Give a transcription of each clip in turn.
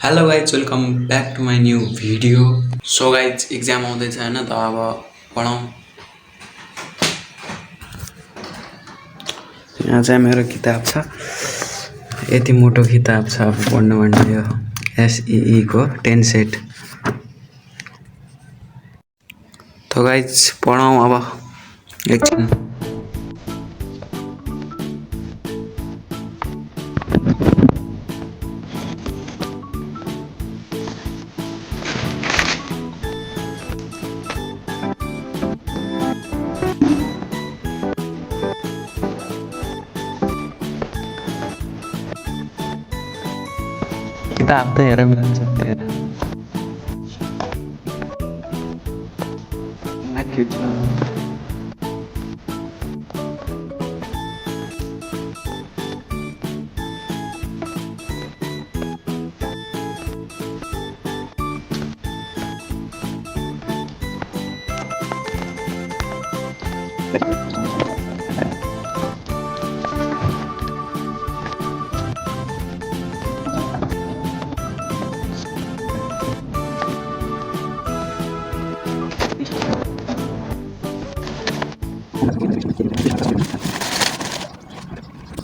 Hello guys welcome back to my new video. So guys exam आउँदैछ होइन त अब पढौँ। यहाँ चाहिँ मेरो किताब छ, यति मोटो किताब छ। अब पढ्नु भन्ने यो एसई को 10 सेट। तो गाइज पढौँ अब एकछिन। किताब त हेरेर मिल्छ हेर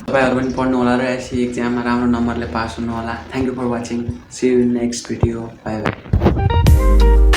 तपाईहरु पनि पढ्नु होला र एसई एक्जाममा राम्रो नम्बरले पास हुनु होला। Thank you for watching. See you in next video. Bye by.